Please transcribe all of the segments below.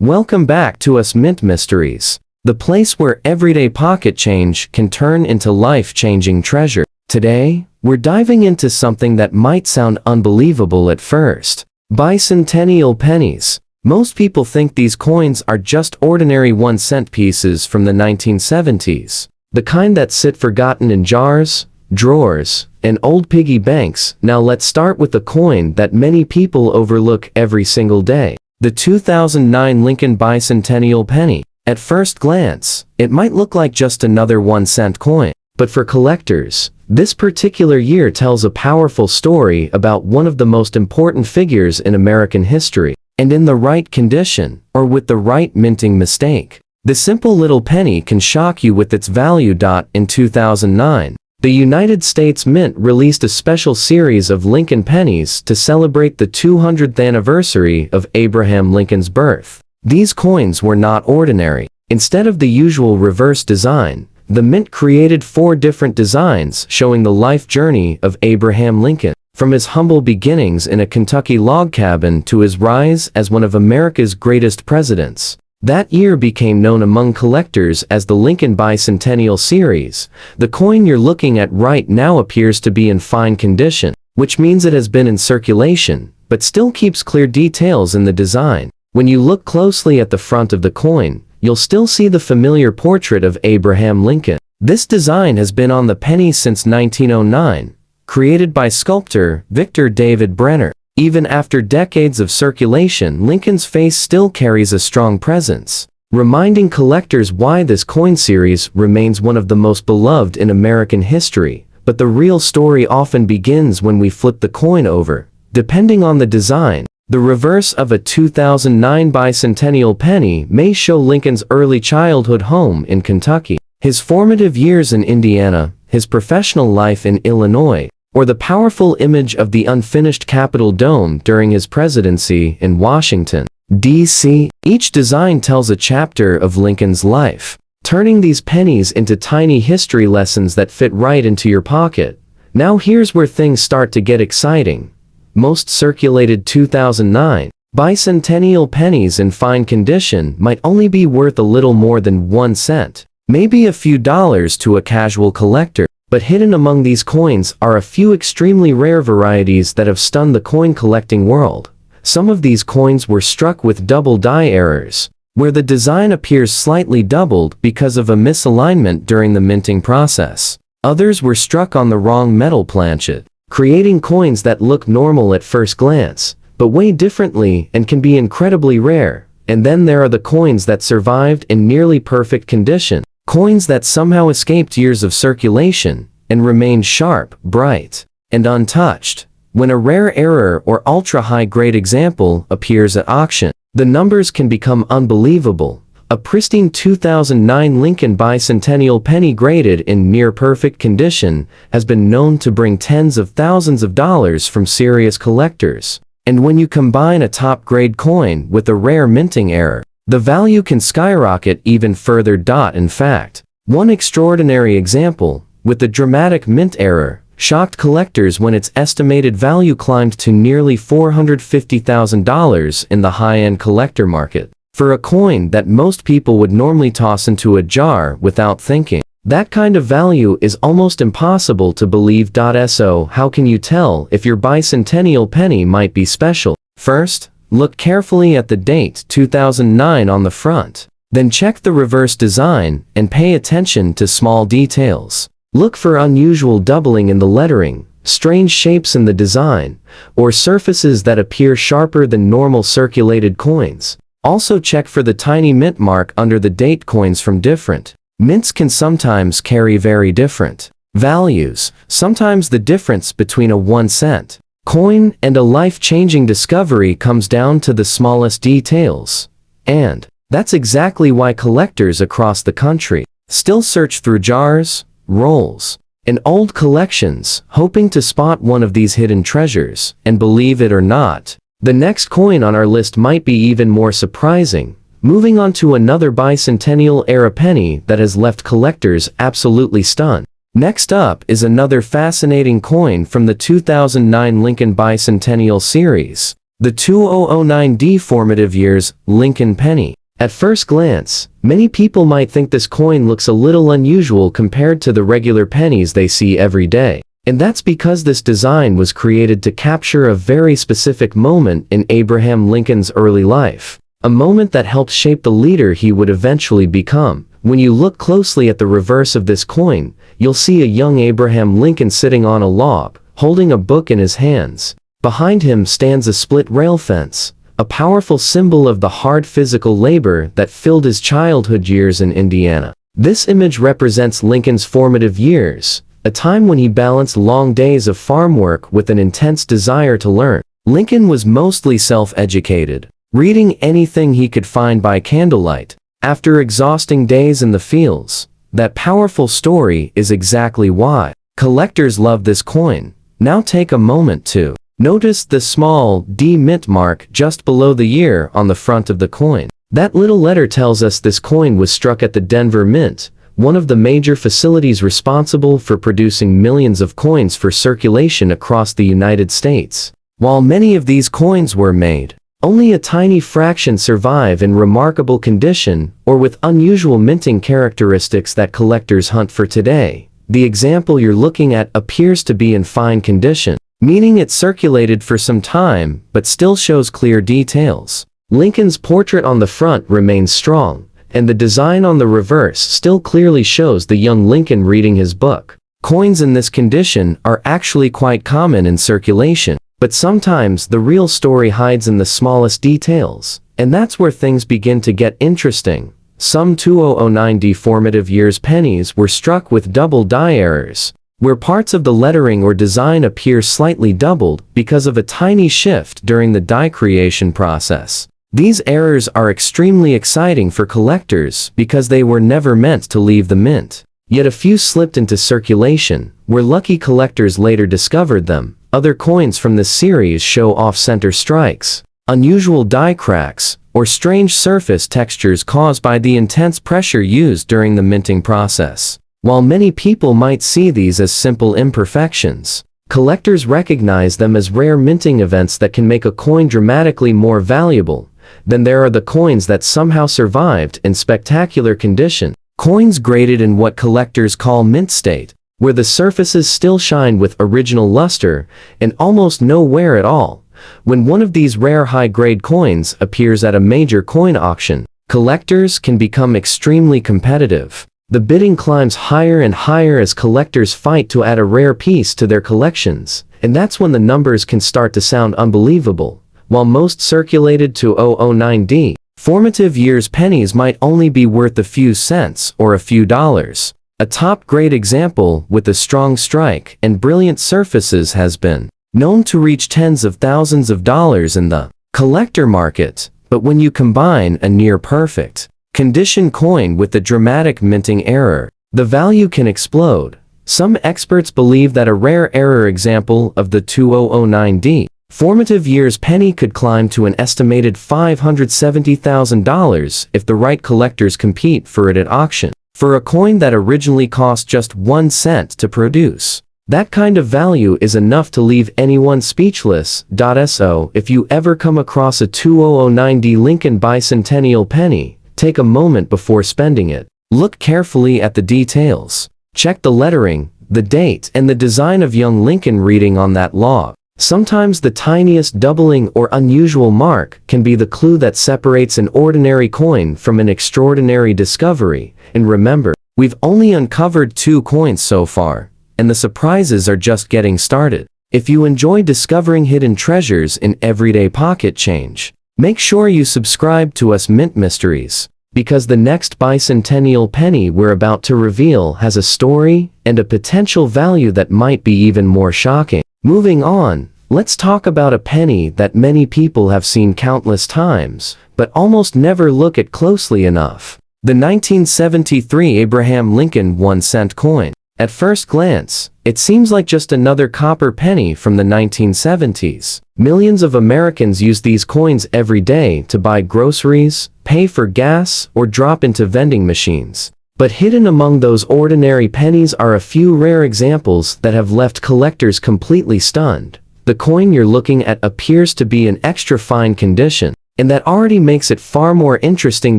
Welcome back to Us Mint Mysteries, the place where everyday pocket change can turn into life-changing treasure. Today, we're diving into something that might sound unbelievable at first. Bicentennial pennies. Most people think these coins are just ordinary 1-cent pieces from the 1970s. The kind that sit forgotten in jars, drawers, and old piggy banks. Now let's start with the coin that many people overlook every single day. The 2009 Lincoln Bicentennial Penny. At first glance, it might look like just another 1-cent coin. But for collectors, this particular year tells a powerful story about one of the most important figures in American history. And in the right condition, or with the right minting mistake, the simple little penny can shock you with its value. In 2009, the United States Mint released a special series of Lincoln pennies to celebrate the 200th anniversary of Abraham Lincoln's birth. These coins were not ordinary. Instead of the usual reverse design, the Mint created 4 different designs showing the life journey of Abraham Lincoln, from his humble beginnings in a Kentucky log cabin to his rise as one of America's greatest presidents. That year became known among collectors as the Lincoln Bicentennial Series. The coin you're looking at right now appears to be in fine condition, which means it has been in circulation, but still keeps clear details in the design. When you look closely at the front of the coin, you'll still see the familiar portrait of Abraham Lincoln. This design has been on the penny since 1909, created by sculptor Victor David Brenner. Even after decades of circulation, Lincoln's face still carries a strong presence, reminding collectors why this coin series remains one of the most beloved in American history. But the real story often begins when we flip the coin over. Depending on the design, the reverse of a 2009 Bicentennial penny may show Lincoln's early childhood home in Kentucky, his formative years in Indiana, his professional life in Illinois, or the powerful image of the unfinished Capitol dome during his presidency in Washington, D.C. Each design tells a chapter of Lincoln's life, turning these pennies into tiny history lessons that fit right into your pocket. Now here's where things start to get exciting. Most circulated 2009 Bicentennial pennies in fine condition might only be worth a little more than 1 cent, maybe a few dollars to a casual collector. But hidden among these coins are a few extremely rare varieties that have stunned the coin collecting world. Some of these coins were struck with double die errors, where the design appears slightly doubled because of a misalignment during the minting process. Others were struck on the wrong metal planchet, creating coins that look normal at first glance, but weigh differently and can be incredibly rare. And then there are the coins that survived in nearly perfect condition. Coins that somehow escaped years of circulation and remained sharp, bright, and untouched. When a rare error or ultra-high-grade example appears at auction, the numbers can become unbelievable. A pristine 2009 Lincoln Bicentennial penny graded in near-perfect condition has been known to bring tens of thousands of dollars from serious collectors. And when you combine a top-grade coin with a rare minting error, the value can skyrocket even further. In fact, one extraordinary example, with the dramatic mint error, shocked collectors when its estimated value climbed to nearly $450,000 in the high-end collector market. For a coin that most people would normally toss into a jar without thinking, that kind of value is almost impossible to believe. So how can you tell if your bicentennial penny might be special? First, look carefully at the date 2009 on the front. Then check the reverse design and pay attention to small details. Look for unusual doubling in the lettering, strange shapes in the design, or surfaces that appear sharper than normal circulated coins. Also check for the tiny mint mark under the date. Coins from different mints can sometimes carry very different values. Sometimes the difference between a 1-cent coin and a life-changing discovery comes down to the smallest details. And that's exactly why collectors across the country still search through jars, rolls, and old collections, hoping to spot one of these hidden treasures. And believe it or not, the next coin on our list might be even more surprising. Moving on to another bicentennial-era penny that has left collectors absolutely stunned. Next up is another fascinating coin from the 2009 Lincoln Bicentennial Series. The 2009 Formative Years Lincoln Penny. At first glance, many people might think this coin looks a little unusual compared to the regular pennies they see every day. And that's because this design was created to capture a very specific moment in Abraham Lincoln's early life. A moment that helped shape the leader he would eventually become. When you look closely at the reverse of this coin, you'll see a young Abraham Lincoln sitting on a log, holding a book in his hands. Behind him stands a split rail fence, a powerful symbol of the hard physical labor that filled his childhood years in Indiana. This image represents Lincoln's formative years, a time when he balanced long days of farm work with an intense desire to learn. Lincoln was mostly self-educated, reading anything he could find by candlelight. After exhausting days in the fields, that powerful story is exactly why collectors love this coin. Now take a moment to notice the small D mint mark just below the year on the front of the coin. That little letter tells us this coin was struck at the Denver Mint, one of the major facilities responsible for producing millions of coins for circulation across the United States. While many of these coins were made, only a tiny fraction survive in remarkable condition or with unusual minting characteristics that collectors hunt for today. The example you're looking at appears to be in fine condition, meaning it circulated for some time but still shows clear details. Lincoln's portrait on the front remains strong, and the design on the reverse still clearly shows the young Lincoln reading his book. Coins in this condition are actually quite common in circulation, but sometimes the real story hides in the smallest details, and that's where things begin to get interesting. Some 2009 Formative Years pennies were struck with double die errors, where parts of the lettering or design appear slightly doubled because of a tiny shift during the die creation process. These errors are extremely exciting for collectors because they were never meant to leave the mint. Yet a few slipped into circulation, where lucky collectors later discovered them. Other coins from this series show off-center strikes, unusual die cracks, or strange surface textures caused by the intense pressure used during the minting process. While many people might see these as simple imperfections, collectors recognize them as rare minting events that can make a coin dramatically more valuable. Then there are the coins that somehow survived in spectacular condition. Coins graded in what collectors call mint state, where the surfaces still shine with original luster and almost no wear at all. When one of these rare high-grade coins appears at a major coin auction, collectors can become extremely competitive. The bidding climbs higher and higher as collectors fight to add a rare piece to their collections, and that's when the numbers can start to sound unbelievable. While most circulated 2009 Formative Years pennies might only be worth a few cents or a few dollars, a top-grade example with a strong strike and brilliant surfaces has been known to reach tens of thousands of dollars in the collector market. But when you combine a near-perfect condition coin with a dramatic minting error, the value can explode. Some experts believe that a rare error example of the 2009 Formative Years penny could climb to an estimated $570,000 if the right collectors compete for it at auction. For a coin that originally cost just 1 cent to produce, that kind of value is enough to leave anyone speechless. So if you ever come across a 2009 Lincoln Bicentennial penny, take a moment before spending it. Look carefully at the details. Check the lettering, the date, and the design of young Lincoln reading on that log. Sometimes the tiniest doubling or unusual mark can be the clue that separates an ordinary coin from an extraordinary discovery. And remember, we've only uncovered 2 coins so far, and the surprises are just getting started. If you enjoy discovering hidden treasures in everyday pocket change, make sure you subscribe to us Mint Mysteries, because the next Bicentennial penny we're about to reveal has a story and a potential value that might be even more shocking. Moving on, let's talk about a penny that many people have seen countless times, but almost never look at closely enough. The 1973 Abraham Lincoln 1-cent coin. At first glance, it seems like just another copper penny from the 1970s. Millions of Americans use these coins every day to buy groceries, pay for gas, or drop into vending machines. But hidden among those ordinary pennies are a few rare examples that have left collectors completely stunned. the coin you're looking at appears to be in extra fine condition, and that already makes it far more interesting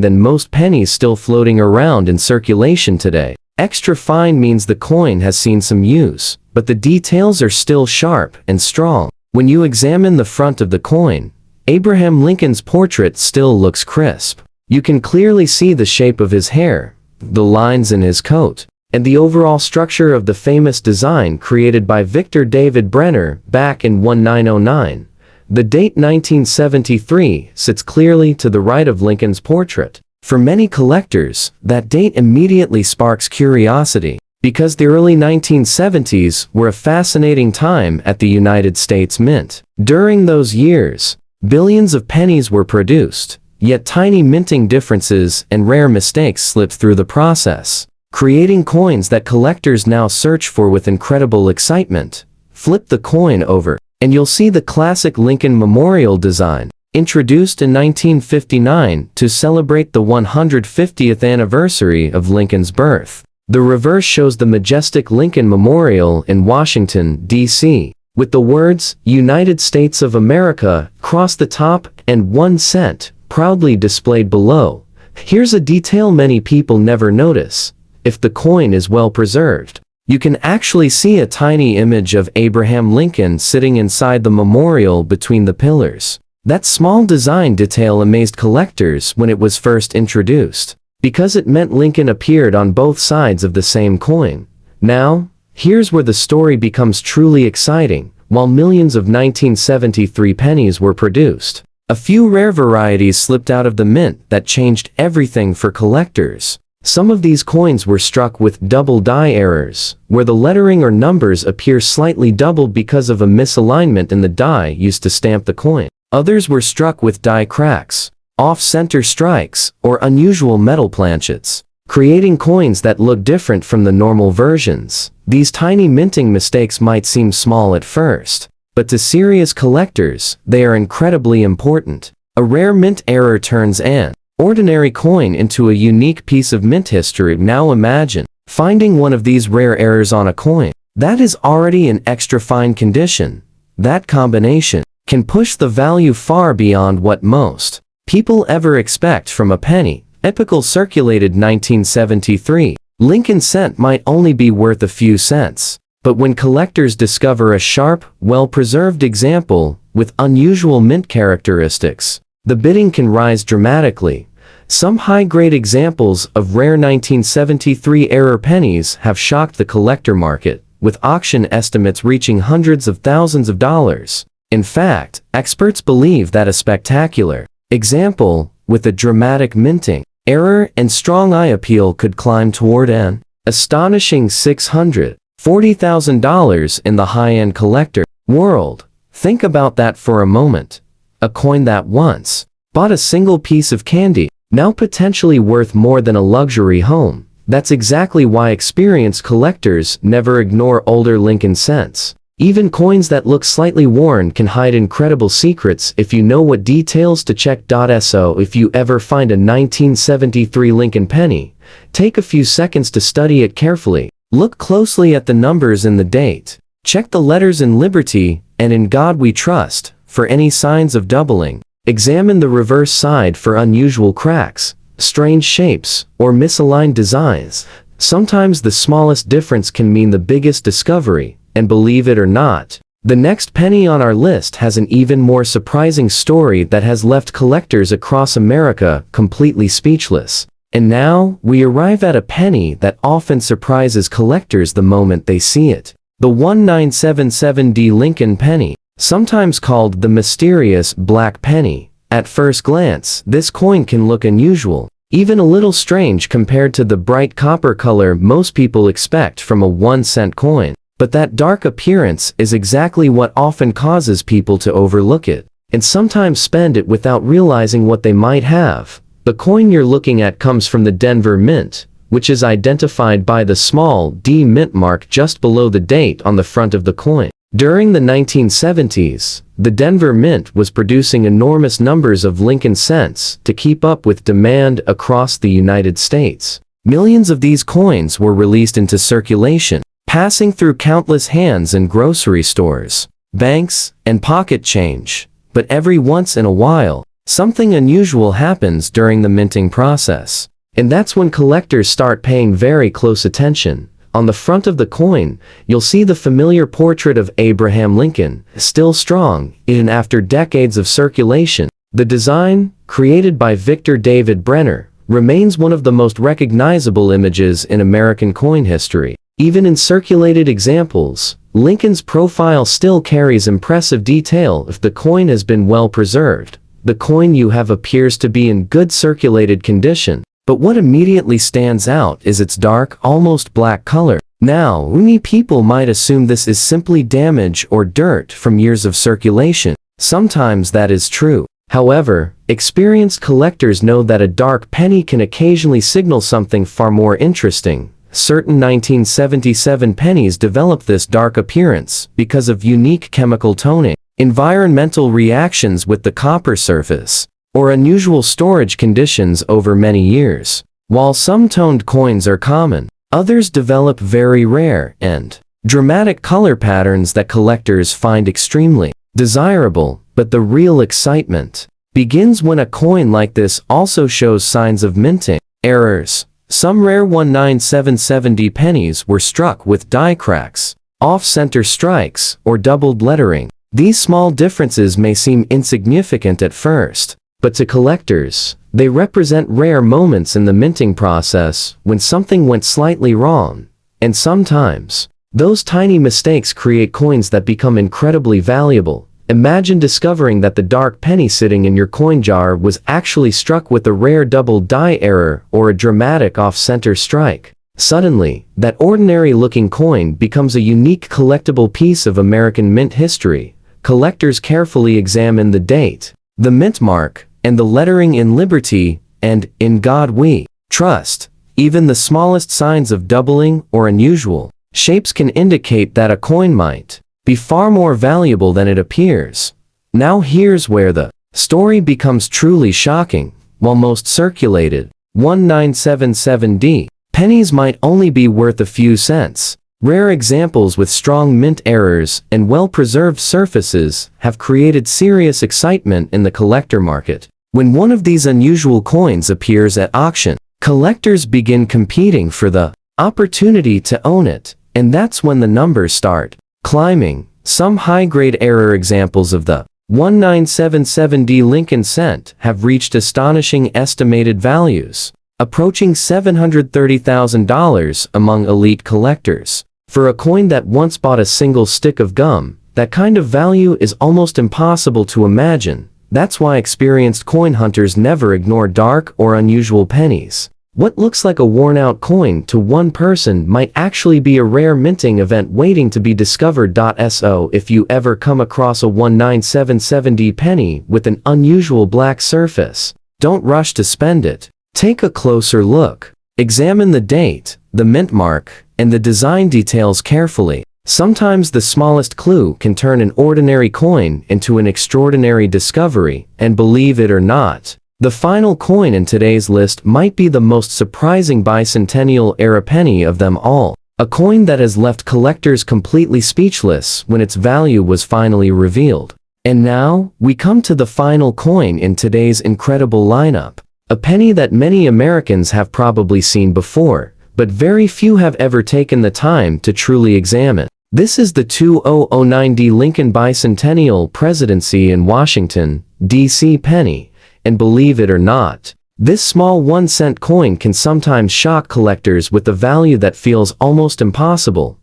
than most pennies still floating around in circulation today. Extra fine means the coin has seen some use, but the details are still sharp and strong. When you examine the front of the coin, Abraham Lincoln's portrait still looks crisp. You can clearly see the shape of his hair, the lines in his coat, and the overall structure of the famous design created by Victor David Brenner back in 1909. The date 1973 sits clearly to the right of Lincoln's portrait. For many collectors, that date immediately sparks curiosity, because the early 1970s were a fascinating time at the United States Mint. During those years, billions of pennies were produced, yet tiny minting differences and rare mistakes slipped through the process, creating coins that collectors now search for with incredible excitement. Flip the coin over, and you'll see the classic Lincoln Memorial design, introduced in 1959 to celebrate the 150th anniversary of Lincoln's birth. The reverse shows the majestic Lincoln Memorial in Washington, D.C., with the words, "United States of America," across the top, and 1 cent, proudly displayed below. Here's a detail many people never notice. If the coin is well preserved, you can actually see a tiny image of Abraham Lincoln sitting inside the memorial between the pillars. That small design detail amazed collectors when it was first introduced, because it meant Lincoln appeared on both sides of the same coin. Now, here's where the story becomes truly exciting. While millions of 1973 pennies were produced, a few rare varieties slipped out of the mint that changed everything for collectors. Some of these coins were struck with double die errors, where the lettering or numbers appear slightly doubled because of a misalignment in the die used to stamp the coin. Others were struck with die cracks, off-center strikes, or unusual metal planchets, creating coins that look different from the normal versions. These tiny minting mistakes might seem small at first, but to serious collectors, they are incredibly important. A rare mint error turns an ordinary coin into a unique piece of mint history. Now imagine finding one of these rare errors on a coin that is already in extra fine condition. That combination can push the value far beyond what most people ever expect from a penny. Epical circulated 1973. Lincoln cent might only be worth a few cents, but when collectors discover a sharp, well-preserved example with unusual mint characteristics, the bidding can rise dramatically. Some high-grade examples of rare 1973 error pennies have shocked the collector market, with auction estimates reaching hundreds of thousands of dollars. In fact, experts believe that a spectacular example with a dramatic minting error and strong eye appeal could climb toward an astonishing $640,000 in the high-end collector world. Think about that for a moment. A coin that once bought a single piece of candy, now potentially worth more than a luxury home. That's exactly why experienced collectors never ignore older Lincoln cents. Even coins that look slightly worn can hide incredible secrets if you know what details to check. So if you ever find a 1973 Lincoln penny, take a few seconds to study it carefully. Look closely at the numbers and the date. Check the letters in Liberty and In God We Trust for any signs of doubling. Examine the reverse side for unusual cracks, strange shapes, or misaligned designs. Sometimes the smallest difference can mean the biggest discovery. And believe it or not, the next penny on our list has an even more surprising story that has left collectors across America completely speechless. And now, we arrive at a penny that often surprises collectors the moment they see it. The 1977 Lincoln penny, sometimes called the mysterious black penny. At first glance, this coin can look unusual, even a little strange compared to the bright copper color most people expect from a 1-cent coin. But that dark appearance is exactly what often causes people to overlook it, and sometimes spend it without realizing what they might have. The coin you're looking at comes from the Denver Mint, which is identified by the small D mint mark just below the date on the front of the coin. During the 1970s, the Denver Mint was producing enormous numbers of Lincoln cents to keep up with demand across the United States. Millions of these coins were released into circulation, passing through countless hands in grocery stores. banks, and pocket change. But every once in a while, something unusual happens during the minting process. And that's when collectors start paying very close attention. On the front of the coin, you'll see the familiar portrait of Abraham Lincoln, still strong, even after decades of circulation. The design, created by Victor David Brenner, remains one of the most recognizable images in American coin history. Even in circulated examples, Lincoln's profile still carries impressive detail if the coin has been well preserved. The coin you have appears to be in good circulated condition. But what immediately stands out is its dark, almost black color. Now, many people might assume this is simply damage or dirt from years of circulation. Sometimes that is true. However, experienced collectors know that a dark penny can occasionally signal something far more interesting. Certain 1977 pennies developed this dark appearance because of unique chemical toning, environmental reactions with the copper surface, or unusual storage conditions over many years. While some toned coins are common, others develop very rare and dramatic color patterns that collectors find extremely desirable. But the real excitement begins when a coin like this also shows signs of minting errors. Some rare 1977 pennies were struck with die cracks, off-center strikes, or doubled lettering. These small differences may seem insignificant at first, but to collectors, they represent rare moments in the minting process when something went slightly wrong. And sometimes, those tiny mistakes create coins that become incredibly valuable. Imagine discovering that the dark penny sitting in your coin jar was actually struck with a rare double die error or a dramatic off-center strike. Suddenly, that ordinary-looking coin becomes a unique collectible piece of American mint history. Collectors carefully examine the date, the mint mark, and the lettering in Liberty and In God We Trust. Even the smallest signs of doubling or unusual shapes can indicate that a coin might be far more valuable than it appears. Now here's where the story becomes truly shocking. While most circulated 1977 pennies might only be worth a few cents, rare examples with strong mint errors and well-preserved surfaces have created serious excitement in the collector market. When one of these unusual coins appears at auction, collectors begin competing for the opportunity to own it, and that's when the numbers start climbing. Some high-grade error examples of the 1977 Lincoln cent have reached astonishing estimated values, approaching $730,000 among elite collectors. For a coin that once bought a single stick of gum, that kind of value is almost impossible to imagine. That's why experienced coin hunters never ignore dark or unusual pennies. What looks like a worn-out coin to one person might actually be a rare minting event waiting to be discovered. So if you ever come across a 1977 penny with an unusual black surface, don't rush to spend it. Take a closer look. Examine the date, the mint mark, and the design details carefully. Sometimes the smallest clue can turn an ordinary coin into an extraordinary discovery, and believe it or not, the final coin in today's list might be the most surprising bicentennial-era penny of them all, a coin that has left collectors completely speechless when its value was finally revealed. And now, we come to the final coin in today's incredible lineup, a penny that many Americans have probably seen before, but very few have ever taken the time to truly examine. This is the 2009 Lincoln Bicentennial Presidency in Washington, D.C. penny, and believe it or not, this small 1-cent coin can sometimes shock collectors with a value that feels almost impossible.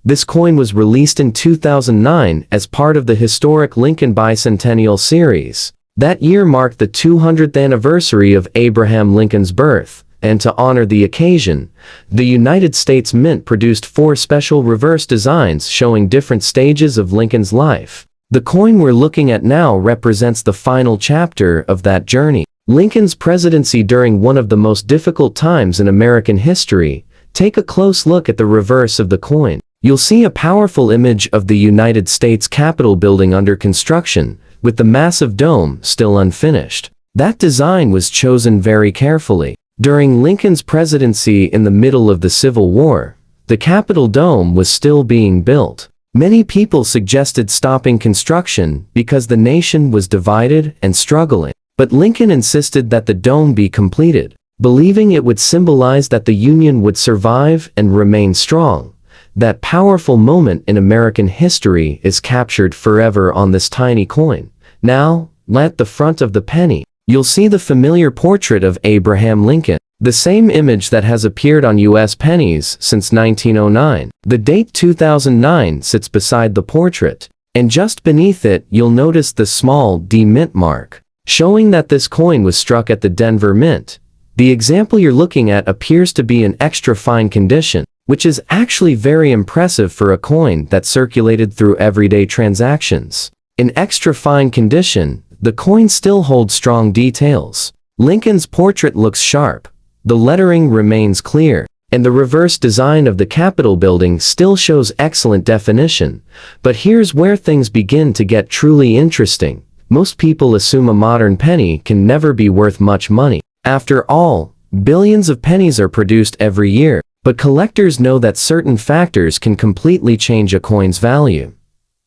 This coin was released in 2009 as part of the historic Lincoln Bicentennial series. That year marked the 200th anniversary of Abraham Lincoln's birth. And to honor the occasion, the United States Mint produced 4 special reverse designs showing different stages of Lincoln's life. The coin we're looking at now represents the final chapter of that journey. Lincoln's presidency during one of the most difficult times in American history. Take a close look at the reverse of the coin. You'll see a powerful image of the United States Capitol building under construction, with the massive dome still unfinished. That design was chosen very carefully. During Lincoln's presidency in the middle of the Civil War, the Capitol dome was still being built. Many people suggested stopping construction because the nation was divided and struggling. But Lincoln insisted that the dome be completed, believing it would symbolize that the Union would survive and remain strong. That powerful moment in American history is captured forever on this tiny coin. Now, at the front of the penny, you'll see the familiar portrait of Abraham Lincoln, the same image that has appeared on U.S. pennies since 1909. The date 2009 sits beside the portrait, and just beneath it you'll notice the small D mint mark, showing that this coin was struck at the Denver Mint. The example you're looking at appears to be in extra fine condition, which is actually very impressive for a coin that circulated through everyday transactions. In extra fine condition, the coin still holds strong details. Lincoln's portrait looks sharp, the lettering remains clear, and the reverse design of the Capitol building still shows excellent definition. But here's where things begin to get truly interesting. Most people assume a modern penny can never be worth much money. After all, billions of pennies are produced every year, but collectors know that certain factors can completely change a coin's value.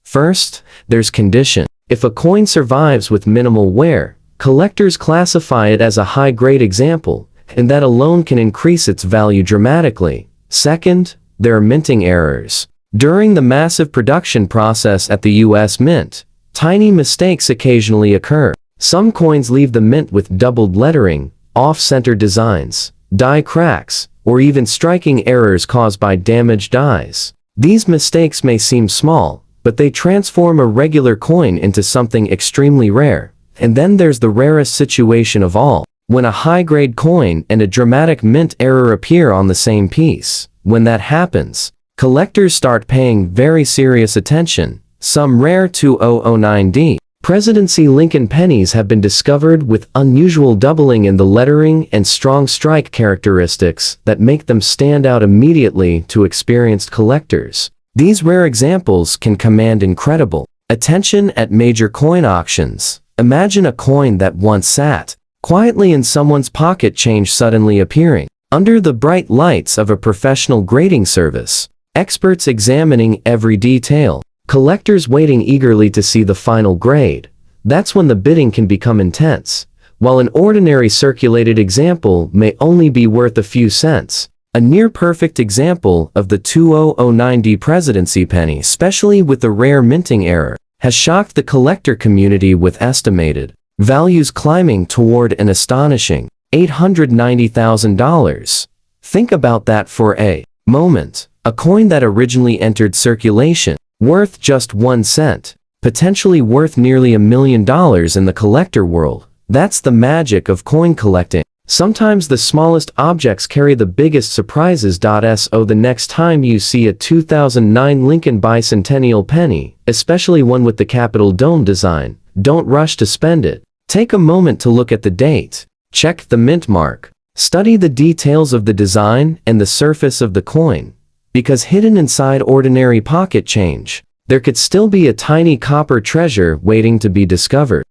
First, there's condition. If a coin survives with minimal wear, collectors classify it as a high-grade example, and that alone can increase its value dramatically. Second, there are minting errors. During the massive production process at the U.S. Mint, tiny mistakes occasionally occur. Some coins leave the mint with doubled lettering, off-center designs, die cracks, or even striking errors caused by damaged dies. These mistakes may seem small, but they transform a regular coin into something extremely rare. And then there's the rarest situation of all, when a high-grade coin and a dramatic mint error appear on the same piece. When that happens, collectors start paying very serious attention. Some rare 2009D Presidency Lincoln pennies have been discovered with unusual doubling in the lettering and strong strike characteristics that make them stand out immediately to experienced collectors. These rare examples can command incredible attention at major coin auctions. Imagine a coin that once sat quietly in someone's pocket change suddenly appearing under the bright lights of a professional grading service. Experts examining every detail. Collectors waiting eagerly to see the final grade. That's when the bidding can become intense. While an ordinary circulated example may only be worth a few cents, a near-perfect example of the 2009D presidency penny, especially with the rare minting error, has shocked the collector community with estimated values climbing toward an astonishing $890,000. Think about that for a moment. A coin that originally entered circulation, worth just 1 cent, potentially worth nearly $1 million in the collector world. That's the magic of coin collecting. Sometimes the smallest objects carry the biggest surprises. So the next time you see a 2009 Lincoln Bicentennial Penny, especially one with the Capitol dome design, don't rush to spend it. Take a moment to look at the date. Check the mint mark. Study the details of the design and the surface of the coin. Because hidden inside ordinary pocket change, there could still be a tiny copper treasure waiting to be discovered.